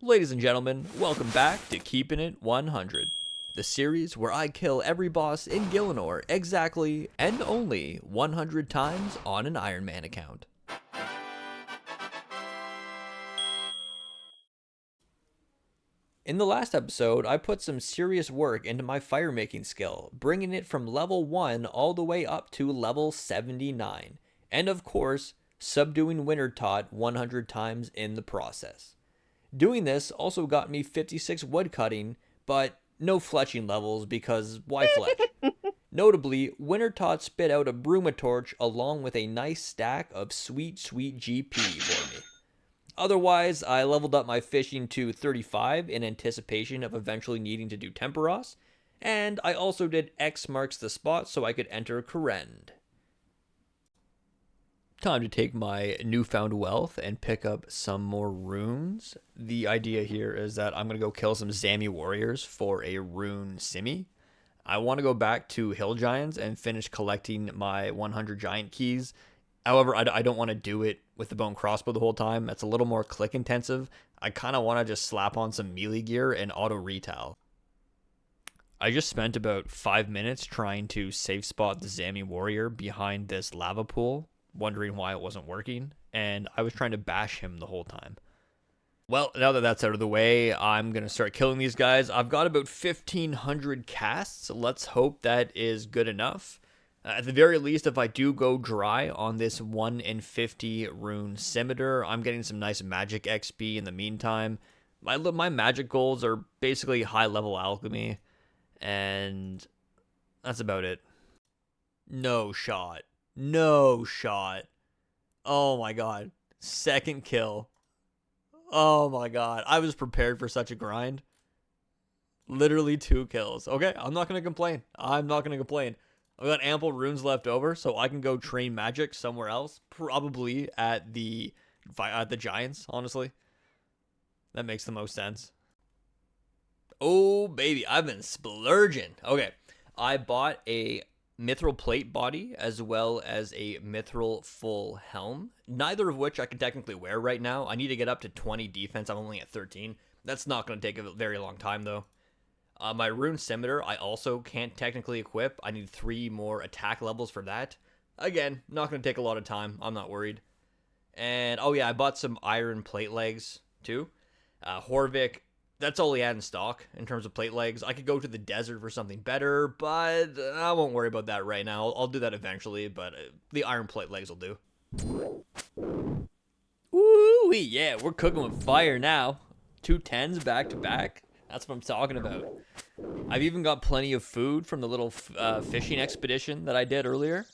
Ladies and gentlemen, welcome back to Keepin' It 100, the series where I kill every boss in Gielinor exactly and only 100 times on an Ironman account. In the last episode, I put some serious work into my fire making skill, bringing it from level 1 all the way up to level 79, and of course, subduing Wintertot 100 times in the process. Doing this also got me 56 woodcutting, but no fletching levels because why fletch? Notably, Wintertot spit out a Brumatorch along with a nice stack of sweet GP for me. Otherwise, I leveled up my fishing to 35 in anticipation of eventually needing to do Temporos, and I also did X marks the spot so I could enter Korend. Time to take my newfound wealth and pick up some more runes. The idea here is that I'm going to go kill some Zami warriors for a rune simi. I want to go back to Hill Giants and finish collecting my 100 giant keys. However, I don't want to do it with the bone crossbow the whole time. That's a little more click intensive. I kind of want to just slap on some melee gear and auto retail. I just spent about 5 minutes trying to safe spot the Zami warrior behind this lava pool, wondering why it wasn't working, and I was trying to bash him the whole time. Well, now that that's out of the way, I'm going to start killing these guys. I've got about 1,500 casts. Let's hope that is good enough. At the very least, if I do go dry on this 1 in 50 rune scimitar, I'm getting some nice magic XP in the meantime. My magic goals are basically high level alchemy, and that's about it. No shot. Oh my god. Second kill. Oh my god. I was prepared for such a grind. Literally 2 kills. Okay, I'm not going to complain. I've got ample runes left over, so I can go train magic somewhere else. Probably at the Giants, honestly. That makes the most sense. Oh, baby. I've been splurging. Okay, I bought a mithril plate body as well as a mithril full helm, neither of which I can technically wear right now. I need to get up to 20 defense. I'm only at 13. That's not going to take a very long time though. My rune scimitar I also can't technically equip. I need 3 more attack levels for that. Again, not going to take a lot of time. I'm not worried. And oh yeah, I bought some iron plate legs too. Horvik, that's all he had in stock in terms of plate legs. I could go to the desert for something better, but I won't worry about that right now. I'll do that eventually, but the iron plate legs will do. Woo, yeah, we're cooking with fire now. 2 10s back to back. That's what I'm talking about. I've even got plenty of food from the little fishing expedition that I did earlier.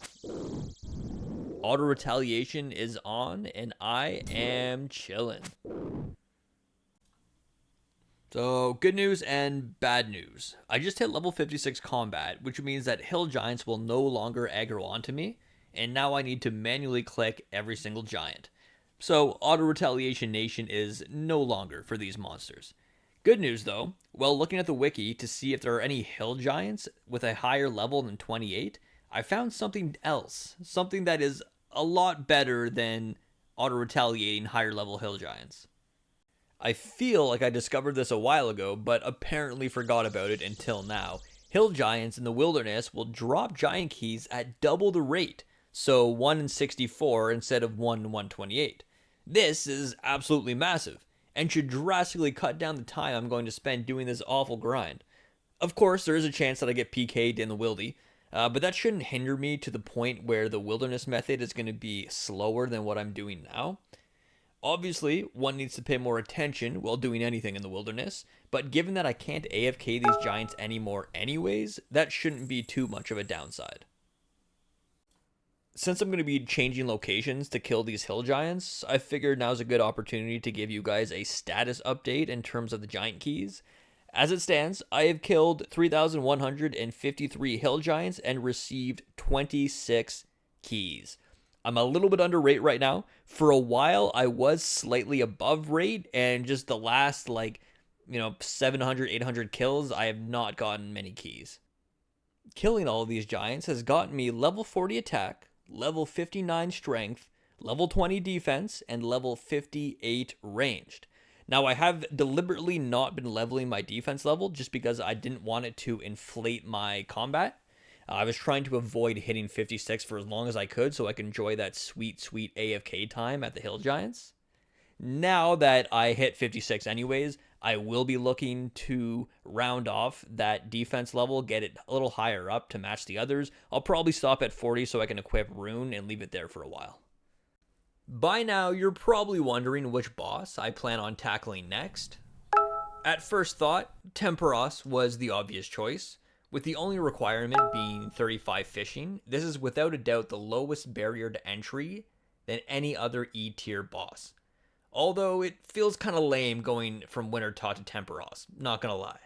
Auto retaliation is on, and I am chilling. So, good news and bad news. I just hit level 56 combat, which means that Hill Giants will no longer aggro onto me, and now I need to manually click every single giant. So, Auto Retaliation Nation is no longer for these monsters. Good news though, while looking at the wiki to see if there are any Hill Giants with a higher level than 28, I found something else. Something that is a lot better than Auto Retaliating higher level Hill Giants. I feel like I discovered this a while ago, but apparently forgot about it until now. Hill Giants in the wilderness will drop giant keys at double the rate, so 1 in 64 instead of 1 in 128. This is absolutely massive, and should drastically cut down the time I'm going to spend doing this awful grind. Of course, there is a chance that I get PK'd in the wildy, but that shouldn't hinder me to the point where the wilderness method is going to be slower than what I'm doing now. Obviously, one needs to pay more attention while doing anything in the wilderness, but given that I can't AFK these giants anymore anyways, that shouldn't be too much of a downside. Since I'm going to be changing locations to kill these hill giants, I figured now's a good opportunity to give you guys a status update in terms of the giant keys. As it stands, I have killed 3,153 hill giants and received 26 keys. I'm a little bit under rate right now. For a while, I was slightly above rate, and just the last, 700, 800 kills, I have not gotten many keys. Killing all of these giants has gotten me level 40 attack, level 59 strength, level 20 defense, and level 58 ranged. Now, I have deliberately not been leveling my defense level just because I didn't want it to inflate my combat. I was trying to avoid hitting 56 for as long as I could so I could enjoy that sweet, sweet AFK time at the Hill Giants. Now that I hit 56 anyways, I will be looking to round off that defense level, get it a little higher up to match the others. I'll probably stop at 40 so I can equip Rune and leave it there for a while. By now, you're probably wondering which boss I plan on tackling next. At first thought, Temperos was the obvious choice, with the only requirement being 35 fishing. This is without a doubt the lowest barrier to entry than any other E tier boss. Although it feels kind of lame going from Wintertot to Temperos, not gonna lie.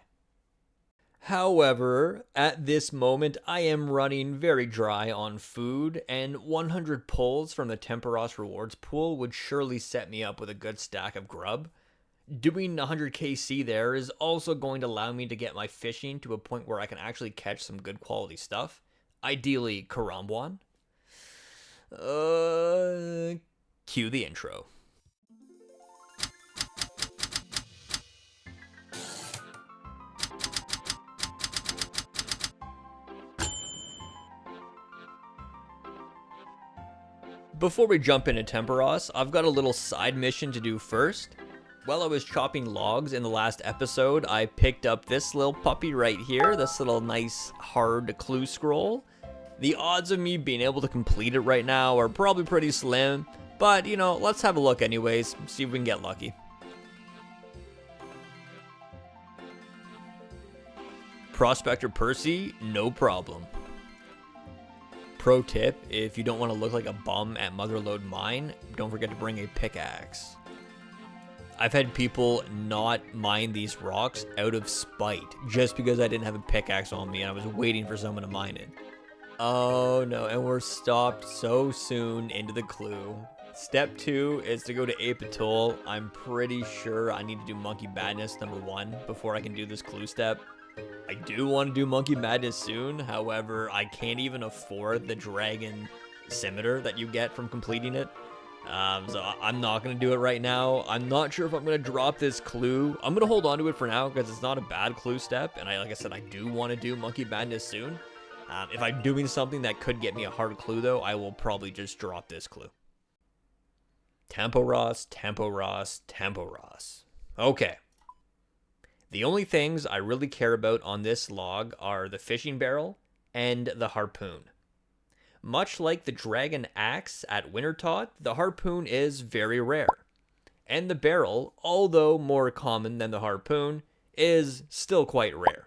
However, at this moment, I am running very dry on food, and 100 pulls from the Temperos rewards pool would surely set me up with a good stack of grub. Doing 100 KC there is also going to allow me to get my fishing to a point where I can actually catch some good quality stuff. Ideally, Karambwan. Cue the intro. Before we jump into Temperos, I've got a little side mission to do first. While I was chopping logs in the last episode, I picked up this little puppy right here, this little nice hard clue scroll. The odds of me being able to complete it right now are probably pretty slim, but you know, let's have a look anyways, see if we can get lucky. Prospector Percy, no problem. Pro tip, if you don't want to look like a bum at Motherlode Mine, don't forget to bring a pickaxe. I've had people not mine these rocks out of spite, just because I didn't have a pickaxe on me and I was waiting for someone to mine it. Oh no, and we're stopped so soon into the clue. Step 2 is to go to Apatol. I'm pretty sure I need to do Monkey Madness #1 before I can do this clue step. I do want to do Monkey Madness soon, however, I can't even afford the dragon scimitar that you get from completing it. So I'm not going to do it right now. I'm not sure if I'm going to drop this clue. I'm going to hold on to it for now because it's not a bad clue step, and like I said, I do want to do Monkey Madness soon. If I'm doing something that could get me a hard clue, though, I will probably just drop this clue. Temperos, Temperos, Temperos. Okay. The only things I really care about on this log are the fishing barrel and the harpoon. Much like the dragon axe at Wintertot, the harpoon is very rare. And the barrel, although more common than the harpoon, is still quite rare.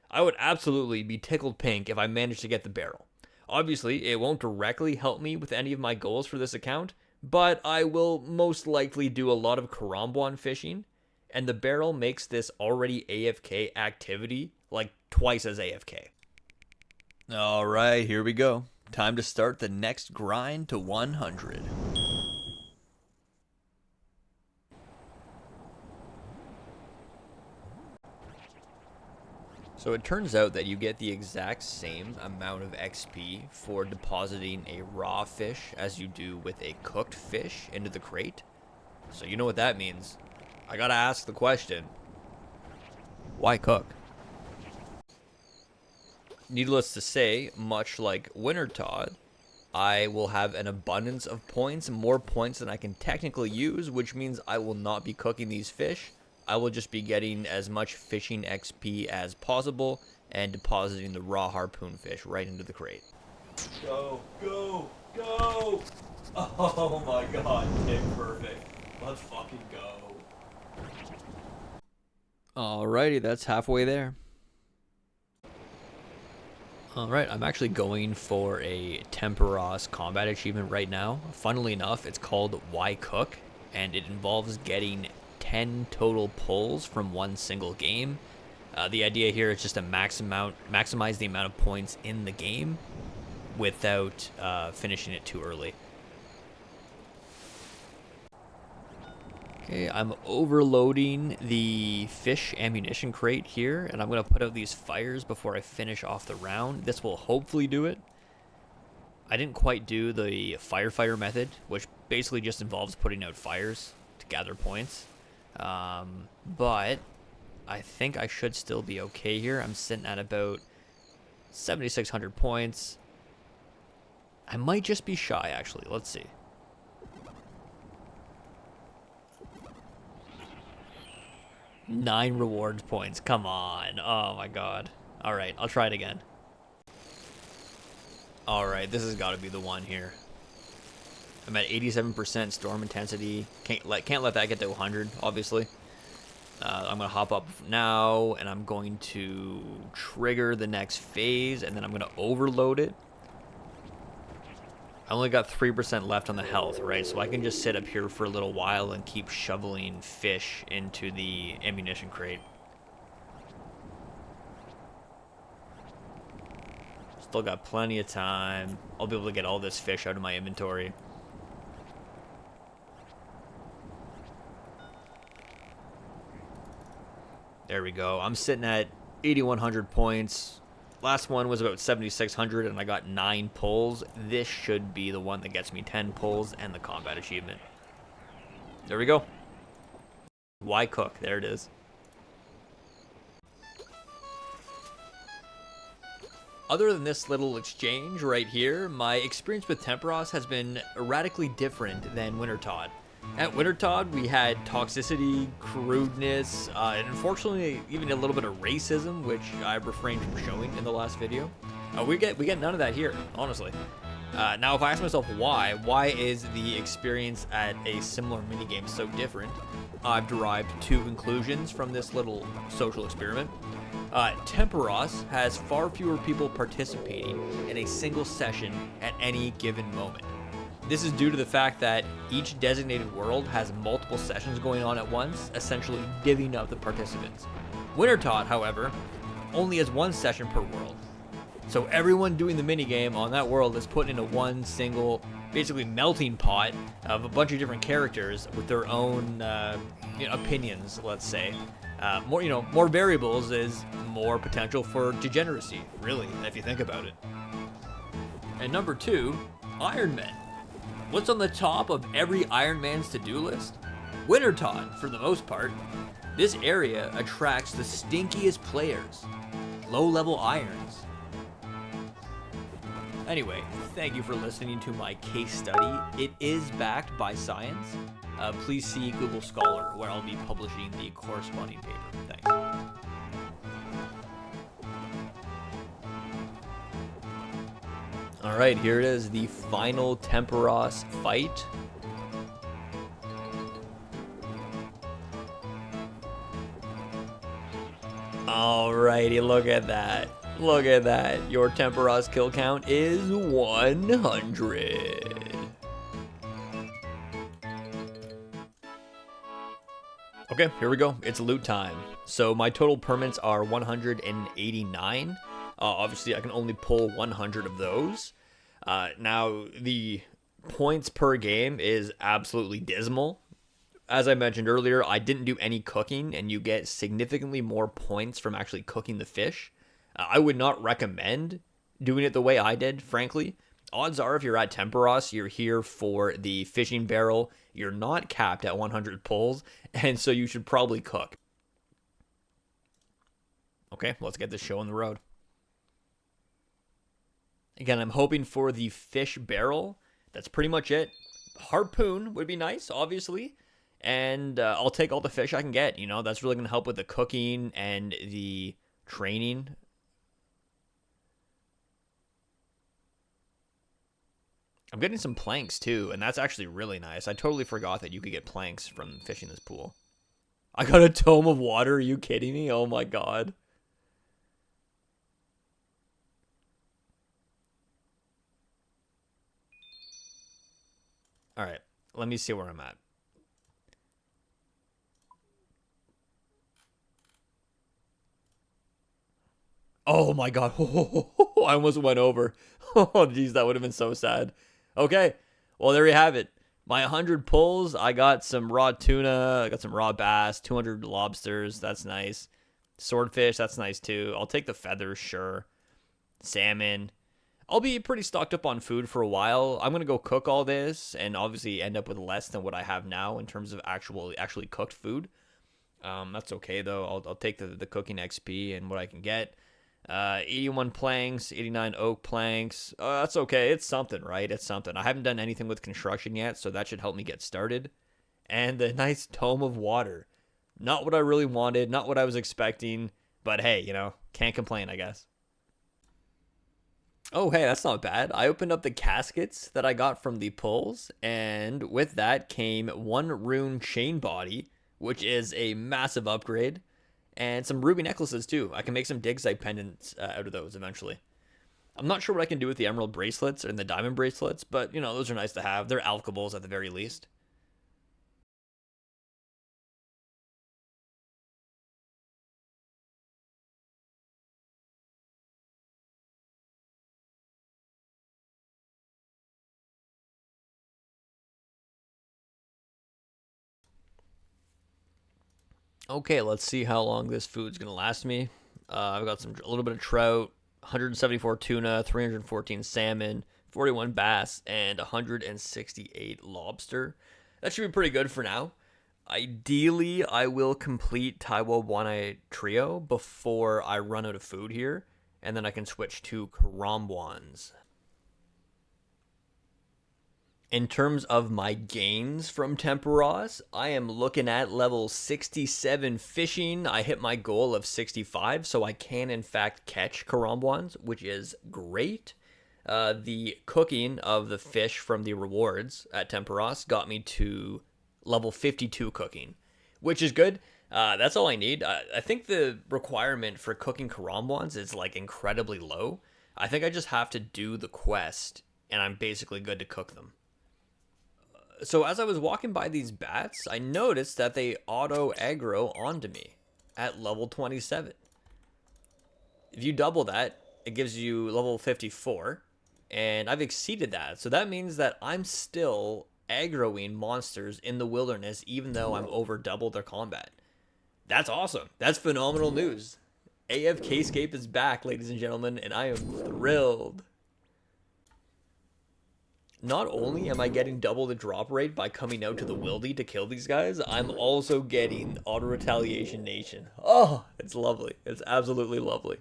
I would absolutely be tickled pink if I managed to get the barrel. Obviously, it won't directly help me with any of my goals for this account, but I will most likely do a lot of Karambwan fishing, and the barrel makes this already AFK activity like twice as AFK. Alright, here we go. Time to start the next grind to 100. So it turns out that you get the exact same amount of XP for depositing a raw fish as you do with a cooked fish into the crate. So you know what that means. I gotta ask the question, why cook? Needless to say, much like Wintertot, I will have an abundance of points, more points than I can technically use, which means I will not be cooking these fish. I will just be getting as much fishing XP as possible and depositing the raw harpoon fish right into the crate. Go, go, go! Oh my god, Nick, perfect. Let's fucking go. Alrighty, that's halfway there. Alright, I'm actually going for a Temperos combat achievement right now. Funnily enough, it's called Why Cook, and it involves getting 10 total pulls from one single game. The idea here is just to maximize the amount of points in the game without finishing it too early. Okay, I'm overloading the fish ammunition crate here, and I'm going to put out these fires before I finish off the round. This will hopefully do it. I didn't quite do the firefighter method, which basically just involves putting out fires to gather points. But I think I should still be okay here. I'm sitting at about 7,600 points. I might just be shy, actually. Let's see. Nine rewards points. Come on. Oh, my God. All right, I'll try it again. All right, this has got to be the one here. I'm at 87% storm intensity. Can't let that get to 100, obviously. I'm going to hop up now, and I'm going to trigger the next phase, and then I'm going to overload it. I only got 3% left on the health, right? So I can just sit up here for a little while and keep shoveling fish into the ammunition crate. Still got plenty of time. I'll be able to get all this fish out of my inventory. There we go. I'm sitting at 8,100 points. Last one was about 7,600, and I got 9 pulls. This should be the one that gets me 10 pulls and the combat achievement. There we go. Why cook? There it is. Other than this little exchange right here, my experience with Temperos has been radically different than Wintertodt. At Wintertodt, we had toxicity, crudeness, and unfortunately even a little bit of racism, which I refrained from showing in the last video. We get none of that here, honestly. Now, if I ask myself why is the experience at a similar minigame so different? I've derived 2 conclusions from this little social experiment. Temperos has far fewer people participating in a single session at any given moment. This is due to the fact that each designated world has multiple sessions going on at once, essentially divvying up the participants. Wintertodt, however, only has 1 session per world. So everyone doing the minigame on that world is put into one single, basically melting pot of a bunch of different characters with their own opinions, let's say. More variables is more potential for degeneracy, really, if you think about it. And number 2, Ironman. What's on the top of every Iron Man's to-do list? Wintertodt, for the most part. This area attracts the stinkiest players. Low-level irons. Anyway, thank you for listening to my case study. It is backed by science. Please see Google Scholar, where I'll be publishing the corresponding paper. Thanks. All right, here it is, the final Temperos fight. Alrighty, look at that. Look at that. Your Temperos kill count is 100. Okay, here we go. It's loot time. So my total permits are 189. Obviously, I can only pull 100 of those. Now, the points per game is absolutely dismal. As I mentioned earlier, I didn't do any cooking, and you get significantly more points from actually cooking the fish. I would not recommend doing it the way I did, frankly. Odds are, if you're at Temperos, you're here for the fishing barrel. You're not capped at 100 pulls, and so you should probably cook. Okay, let's get this show on the road. Again, I'm hoping for the fish barrel. That's pretty much it. Harpoon would be nice, obviously. And I'll take all the fish I can get. You know, that's really going to help with the cooking and the training. I'm getting some planks, too. And that's actually really nice. I totally forgot that you could get planks from fishing this pool. I got a tome of water. Are you kidding me? Oh, my God. All right, let me see where I'm at. Oh my God, I almost went over. Oh geez, that would have been so sad. Okay, well there you have it. My 100 pulls, I got some raw tuna, I got some raw bass, 200 lobsters, that's nice. Swordfish, that's nice too. I'll take the feathers, sure. Salmon. I'll be pretty stocked up on food for a while. I'm going to go cook all this and obviously end up with less than what I have now in terms of actually cooked food. That's okay though. I'll take the cooking XP and what I can get. 81 planks, 89 oak planks. That's okay. It's something, right? It's something. I haven't done anything with construction yet, so that should help me get started. And a nice tome of water. Not what I really wanted, not what I was expecting, but hey, can't complain, I guess. Oh, hey, that's not bad. I opened up the caskets that I got from the pulls, and with that came one rune chain body, which is a massive upgrade, and some ruby necklaces too. I can make some dig site pendants out of those eventually. I'm not sure what I can do with the emerald bracelets and the diamond bracelets, but those are nice to have. They're alchables at the very least. Okay, let's see how long this food's gonna last me. I've got a little bit of trout, 174 tuna, 314 salmon, 41 bass, and 168 lobster. That should be pretty good for now. Ideally, I will complete Taiwo Wanai Trio before I run out of food here, and then I can switch to Karambwans. In terms of my gains from Temperos, I am looking at level 67 fishing. I hit my goal of 65, so I can in fact catch Karambwans, which is great. The cooking of the fish from the rewards at Temperos got me to level 52 cooking, which is good. That's all I need. I think the requirement for cooking Karambwans is like incredibly low. I think I just have to do the quest, and I'm basically good to cook them. So as I was walking by these bats, I noticed that they auto aggro onto me at level 27. If you double that, it gives you level 54, and I've exceeded that. So that means that I'm still aggroing monsters in the wilderness even though I'm over double their combat. That's awesome. That's phenomenal news. AFKscape is back, ladies and gentlemen, and I am thrilled. Not only am I getting double the drop rate by coming out to the wildy to kill these guys, I'm also getting auto retaliation nation. Oh, it's lovely. It's absolutely lovely.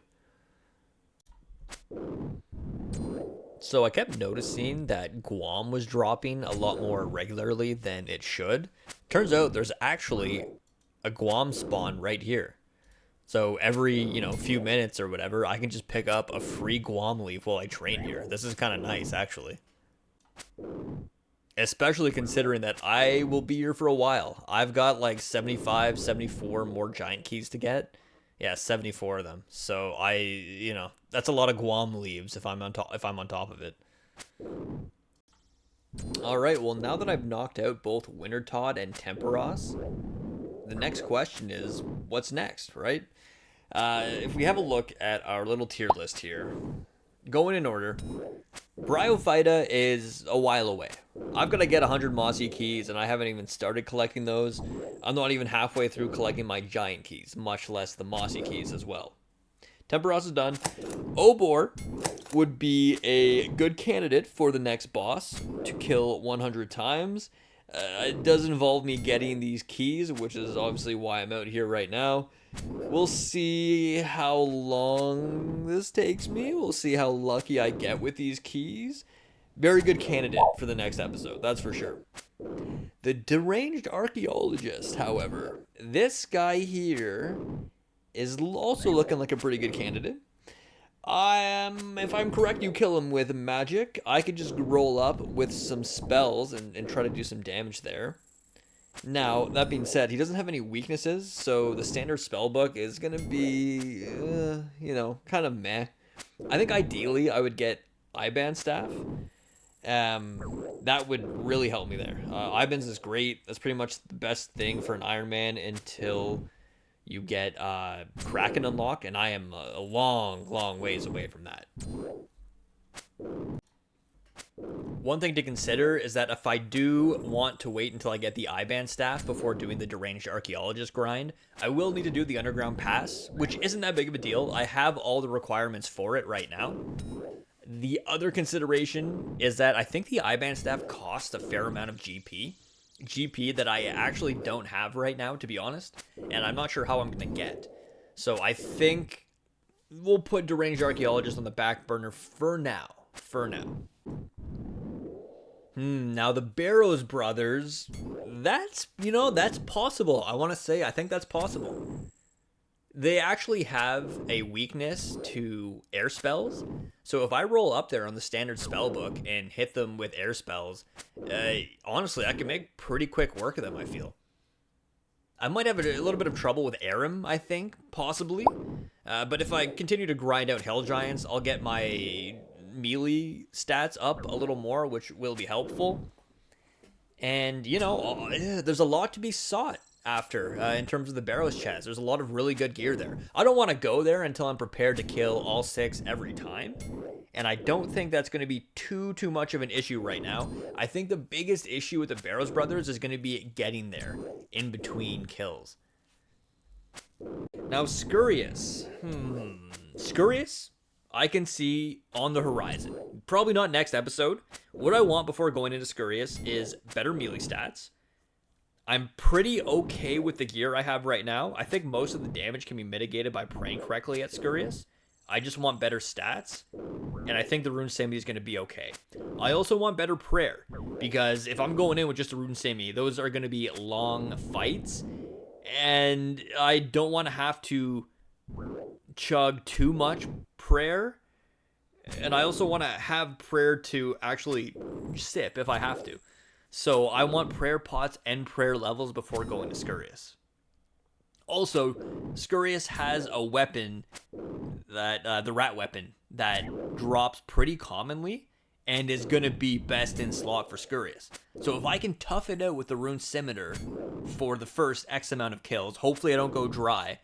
So I kept noticing that Guam was dropping a lot more regularly than it should. Turns out there's actually a Guam spawn right here. So every, few minutes or whatever, I can just pick up a free Guam leaf while I train here. This is kind of nice, actually. Especially considering that I will be here for a while. I've got like 75, 74 more giant keys to get. Yeah, 74 of them. So that's a lot of Guam leaves if I'm on top of it. All right, well, now that I've knocked out both Wintertodt and Temperos, the next question is what's next, right? If we have a look at our little tier list here, going in order, Bryophyta is a while away. I've got to get 100 mossy keys, and I haven't even started collecting those. I'm not even halfway through collecting my giant keys, much less the mossy keys as well. Temperos is done. Obor would be a good candidate for the next boss to kill 100 times. It does involve me getting these keys, which is obviously why I'm out here right now. We'll see how long this takes me. We'll see how lucky I get with these keys. Very good candidate for the next episode, that's for sure. The Deranged Archaeologist, however, this guy here is also looking like a pretty good candidate. If I'm correct, you kill him with magic. I could just roll up with some spells and try to do some damage there. Now, that being said, he doesn't have any weaknesses, so the standard spellbook is going to be, kind of meh. I think ideally I would get Iban Staff. That would really help me there. Iban's is great. That's pretty much the best thing for an Ironman until you get Kraken unlock, and I am a long, long ways away from that. One thing to consider is that if I do want to wait until I get the Iban staff before doing the Deranged Archaeologist grind, I will need to do the Underground Pass, which isn't that big of a deal. I have all the requirements for it right now. The other consideration is that I think the Iban staff costs a fair amount of GP. GP that I actually don't have right now, to be honest, and I'm not sure how I'm going to get. So I think we'll put Deranged Archaeologist on the back burner for now. Now the Barrows brothers, that's possible. I think that's possible. They actually have a weakness to air spells. So if I roll up there on the standard spell book and hit them with air spells, honestly, I can make pretty quick work of them, I feel. I might have a little bit of trouble with Aram, I think, possibly. But if I continue to grind out Hell Giants, I'll get my melee stats up a little more, which will be helpful. And, there's a lot to be sought after in terms of the Barrows chest. There's a lot of really good gear there. I don't want to go there until I'm prepared to kill all 6 every time. And I don't think that's going to be too much of an issue right now. I think the biggest issue with the Barrows brothers is going to be getting there in between kills. Now, Scurious. Scurious, I can see on the horizon. Probably not next episode. What I want before going into Scurious is better melee stats. I'm pretty okay with the gear I have right now. I think most of the damage can be mitigated by praying correctly at Scurious. I just want better stats, and I think the Rune Simi is going to be okay. I also want better prayer, because if I'm going in with just a Rune Simi, those are going to be long fights, and I don't want to have to chug too much prayer, and I also want to have prayer to actually sip if I have to. So I want prayer pots and prayer levels before going to Scurious. Also, Scurious has a weapon, that the rat weapon, that drops pretty commonly and is going to be best in slot for Scurious. So if I can tough it out with the Rune Scimitar for the first X amount of kills, hopefully I don't go dry,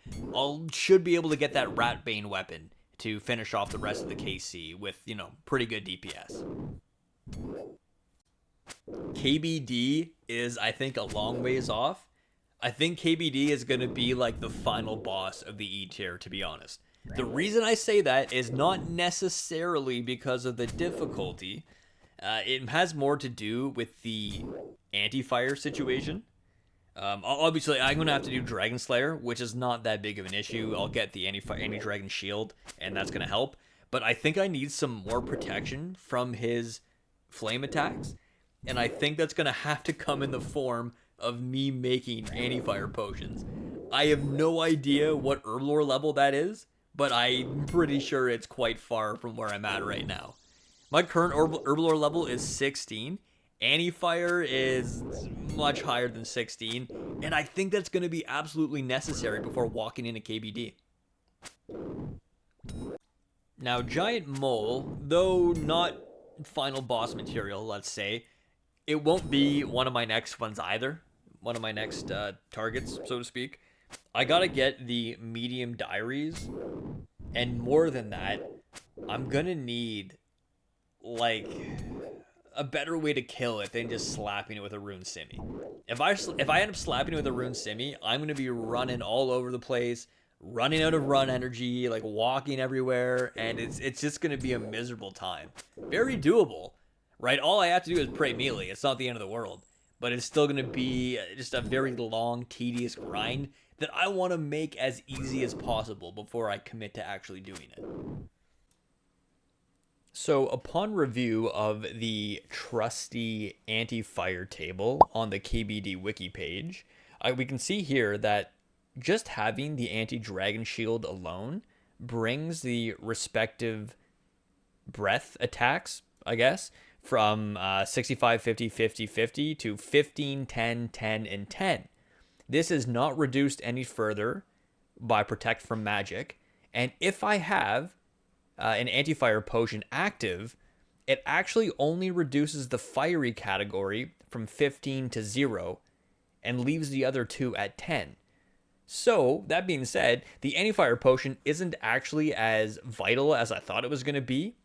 should be able to get that Ratbane weapon to finish off the rest of the KC with, pretty good DPS. KBD is, I think, a long ways off. I think KBD is going to be like the final boss of the E tier, to be honest. The reason I say that is not necessarily because of the difficulty. It has more to do with the anti-fire situation. Obviously, I'm going to have to do Dragon Slayer, which is not that big of an issue. I'll get the anti-dragon shield, and that's going to help. But I think I need some more protection from his flame attacks. And I think that's going to have to come in the form of me making anti-fire potions. I have no idea what Herblore level that is, but I'm pretty sure it's quite far from where I'm at right now. My current Herblore level is 16. Anti-fire is much higher than 16, and I think that's going to be absolutely necessary before walking into KBD. Now, Giant Mole, though not final boss material, let's say, it won't be one of my next ones either. One of my next targets, so to speak. I gotta get the medium diaries. And more than that, I'm gonna need, like, a better way to kill it than just slapping it with a Rune Simi. If I end up slapping it with a Rune Simi, I'm gonna be running all over the place, running out of run energy, like walking everywhere, and it's just gonna be a miserable time. Very doable, right? All I have to do is pray melee. It's not the end of the world. But it's still going to be just a very long, tedious grind that I want to make as easy as possible before I commit to actually doing it. So upon review of the trusty anti-fire table on the KBD wiki page, we can see here that just having the anti-dragon shield alone brings the respective breath attacks, I guess, from 65, 50, 50, 50 to 15, 10, 10, and 10. This is not reduced any further by Protect from Magic. And if I have an anti-fire potion active, it actually only reduces the fiery category from 15 to 0 and leaves the other two at 10. So, that being said, the anti-fire potion isn't actually as vital as I thought it was going to be,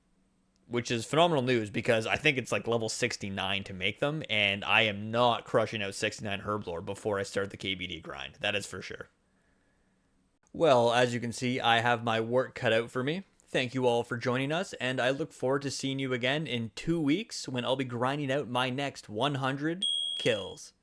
which is phenomenal news because I think it's like level 69 to make them, and I am not crushing out 69 Herblore before I start the KBD grind. That is for sure. Well, as you can see, I have my work cut out for me. Thank you all for joining us, and I look forward to seeing you again in 2 weeks when I'll be grinding out my next 100 kills.